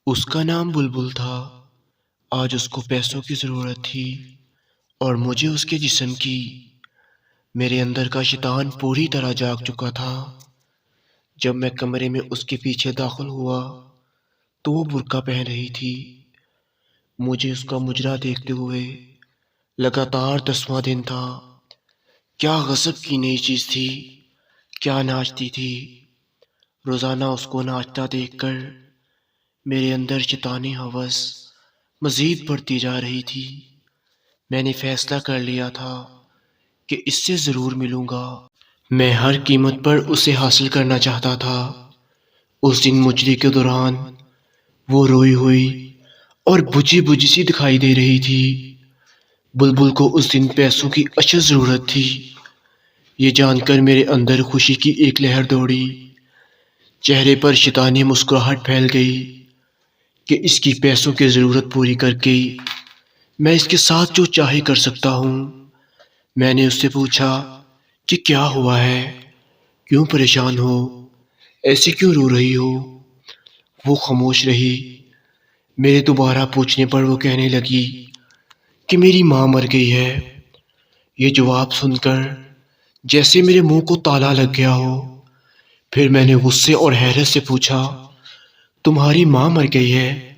اس کا نام بلبل تھا۔ آج اس کو پیسوں کی ضرورت تھی اور مجھے اس کے جسم کی۔ میرے اندر کا شیطان پوری طرح جاگ چکا تھا۔ جب میں کمرے میں اس کے پیچھے داخل ہوا تو وہ برقع پہن رہی تھی۔ مجھے اس کا مجرا دیکھتے ہوئے لگاتار 10واں دن تھا۔ کیا غضب کی نئی چیز تھی، کیا ناچتی تھی۔ روزانہ اس کو ناچتا دیکھ کر میرے اندر شیطانی ہوس مزید بڑھتی جا رہی تھی۔ میں نے فیصلہ کر لیا تھا کہ اس سے ضرور ملوں گا۔ میں ہر قیمت پر اسے حاصل کرنا چاہتا تھا۔ اس دن مجری کے دوران وہ روئی ہوئی اور بجھی بجھی سی دکھائی دے رہی تھی۔ بلبل کو اس دن پیسوں کی اشد ضرورت تھی۔ یہ جان کر میرے اندر خوشی کی ایک لہر دوڑی۔ چہرے پر شیطانی مسکراہٹ پھیل گئی کہ اس کی پیسوں کی ضرورت پوری کر کے میں اس کے ساتھ جو چاہے کر سکتا ہوں۔ میں نے اس سے پوچھا کہ کیا ہوا ہے، کیوں پریشان ہو، ایسے کیوں رو رہی ہو؟ وہ خاموش رہی۔ میرے دوبارہ پوچھنے پر وہ کہنے لگی کہ میری ماں مر گئی ہے۔ یہ جواب سن کر جیسے میرے منہ کو تالا لگ گیا ہو۔ پھر میں نے غصے اور حیرت سے پوچھا، تمہاری ماں مر گئی ہے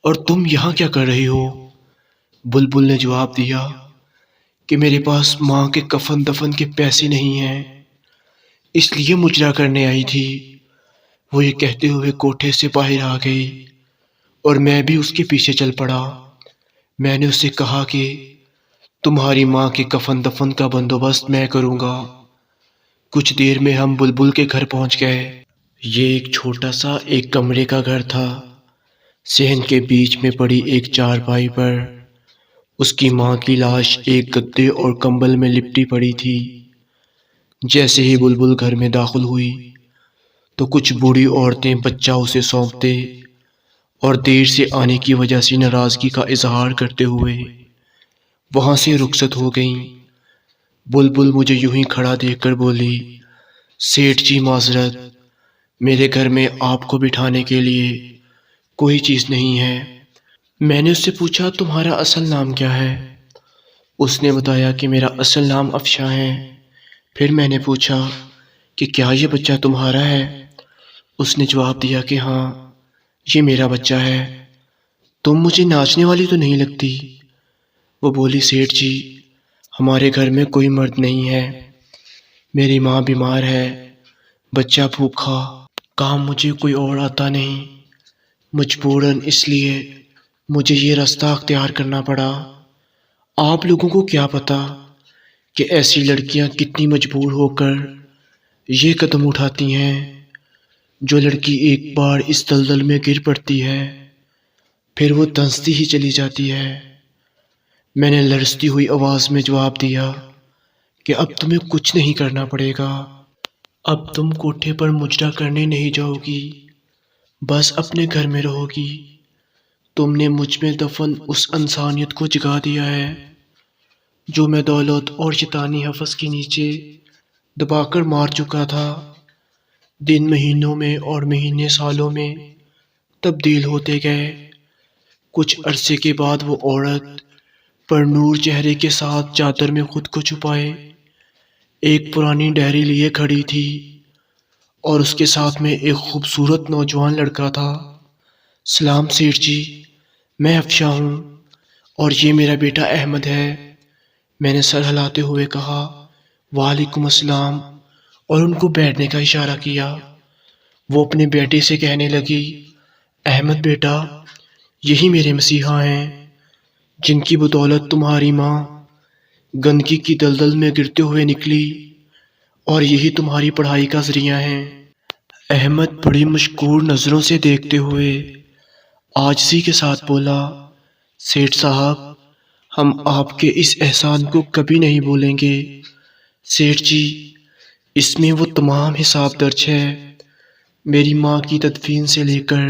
اور تم یہاں کیا کر رہی ہو؟ بلبل نے جواب دیا کہ میرے پاس ماں کے کفن دفن کے پیسے نہیں ہیں، اس لیے مجرا کرنے آئی تھی۔ وہ یہ کہتے ہوئے کوٹھے سے باہر آ گئی اور میں بھی اس کے پیچھے چل پڑا۔ میں نے اس سے کہا کہ تمہاری ماں کے کفن دفن کا بندوبست میں کروں گا۔ کچھ دیر میں ہم بلبل کے گھر پہنچ گئے۔ یہ ایک چھوٹا سا ایک کمرے کا گھر تھا۔ صحن کے بیچ میں پڑی ایک چارپائی پر اس کی ماں کی لاش ایک گدے اور کمبل میں لپٹی پڑی تھی۔ جیسے ہی بلبل گھر میں داخل ہوئی تو کچھ بوڑھی عورتیں بچہ اسے سونپتے اور دیر سے آنے کی وجہ سے ناراضگی کا اظہار کرتے ہوئے وہاں سے رخصت ہو گئیں۔ بلبل مجھے یوں ہی کھڑا دیکھ کر بولی، سیٹھ جی معذرت، میرے گھر میں آپ کو بٹھانے کے لیے کوئی چیز نہیں ہے۔ میں نے اس سے پوچھا تمہارا اصل نام کیا ہے؟ اس نے بتایا کہ میرا اصل نام افشاں ہے۔ پھر میں نے پوچھا کہ کیا یہ بچہ تمہارا ہے؟ اس نے جواب دیا کہ ہاں، یہ میرا بچہ ہے۔ تم مجھے ناچنے والی تو نہیں لگتی۔ وہ بولی، سیٹھ جی، ہمارے گھر میں کوئی مرد نہیں ہے، میری ماں بیمار ہے، بچہ بھوکا، کام مجھے کوئی اور آتا نہیں، مجبوراً اس لیے مجھے یہ راستہ اختیار کرنا پڑا۔ آپ لوگوں کو کیا پتا کہ ایسی لڑکیاں کتنی مجبور ہو کر یہ قدم اٹھاتی ہیں۔ جو لڑکی ایک بار اس دلدل میں گر پڑتی ہے پھر وہ دھنستی ہی چلی جاتی ہے۔ میں نے لرزتی ہوئی آواز میں جواب دیا کہ اب تمہیں کچھ نہیں کرنا پڑے گا، اب تم کوٹھے پر مجرا کرنے نہیں جاؤ گی، بس اپنے گھر میں رہو گی۔ تم نے مجھ میں دفن اس انسانیت کو جگا دیا ہے جو میں دولت اور شیطانی ہوس کے نیچے دبا کر مار چکا تھا۔ دن مہینوں میں اور مہینے سالوں میں تبدیل ہوتے گئے۔ کچھ عرصے کے بعد وہ عورت پر نور چہرے کے ساتھ چادر میں خود کو چھپائے ایک پرانی ڈائری لیے کھڑی تھی اور اس کے ساتھ میں ایک خوبصورت نوجوان لڑکا تھا۔ سلام سیٹھ جی، میں افشاں ہوں اور یہ میرا بیٹا احمد ہے۔ میں نے سر ہلاتے ہوئے کہا، وعلیکم السلام، اور ان کو بیٹھنے کا اشارہ کیا۔ وہ اپنے بیٹے سے کہنے لگی، احمد بیٹا، یہی میرے مسیحا ہیں جن کی بدولت تمہاری ماں گندگی کی دلدل میں گرتے ہوئے نکلی اور یہی تمہاری پڑھائی کا ذریعہ ہیں۔ احمد بڑی مشکور نظروں سے دیکھتے ہوئے عاجزی کے ساتھ بولا، سیٹھ صاحب، ہم آپ کے اس احسان کو کبھی نہیں بھولیں گے۔ سیٹھ جی، اس میں وہ تمام حساب درج ہے، میری ماں کی تدفین سے لے کر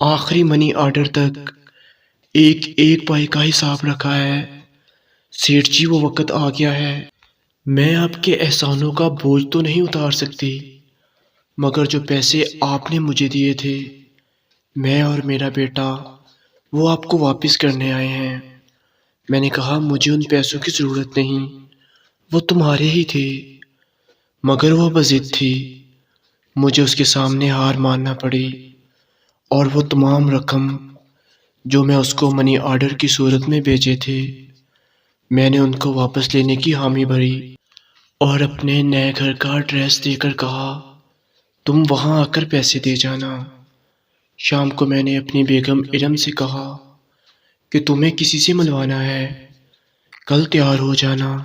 آخری منی آرڈر تک ایک ایک پائی کا حساب رکھا ہے۔ سیٹھ جی، وہ وقت آ گیا ہے، میں آپ کے احسانوں کا بوجھ تو نہیں اتار سکتی، مگر جو پیسے آپ نے مجھے دیے تھے میں اور میرا بیٹا وہ آپ کو واپس کرنے آئے ہیں۔ میں نے کہا مجھے ان پیسوں کی ضرورت نہیں، وہ تمہارے ہی تھے۔ مگر وہ بضد تھی، مجھے اس کے سامنے ہار ماننا پڑی اور وہ تمام رقم جو میں اس کو منی آرڈر کی صورت میں بھیجے تھے، میں نے ان کو واپس لینے کی حامی بھری اور اپنے نئے گھر کا ایڈریس دے کر کہا تم وہاں آ کر پیسے دے جانا۔ شام کو میں نے اپنی بیگم ارم سے کہا کہ تمہیں کسی سے ملوانا ہے، کل تیار ہو جانا،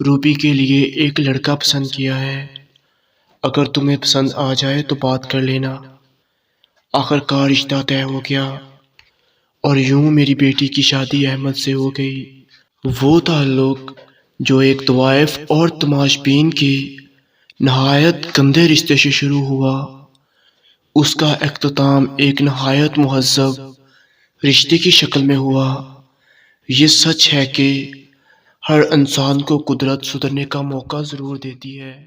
روبی کے لیے ایک لڑکا پسند کیا ہے، اگر تمہیں پسند آ جائے تو بات کر لینا۔ آخر کار رشتہ طے ہو گیا اور یوں میری بیٹی کی شادی احمد سے ہو گئی۔ وہ تعلق جو ایک طوائف اور تماش بین کے نہایت گندے رشتے سے شروع ہوا، اس کا اختتام ایک نہایت مہذب رشتے کی شکل میں ہوا۔ یہ سچ ہے کہ ہر انسان کو قدرت سدھرنے کا موقع ضرور دیتی ہے۔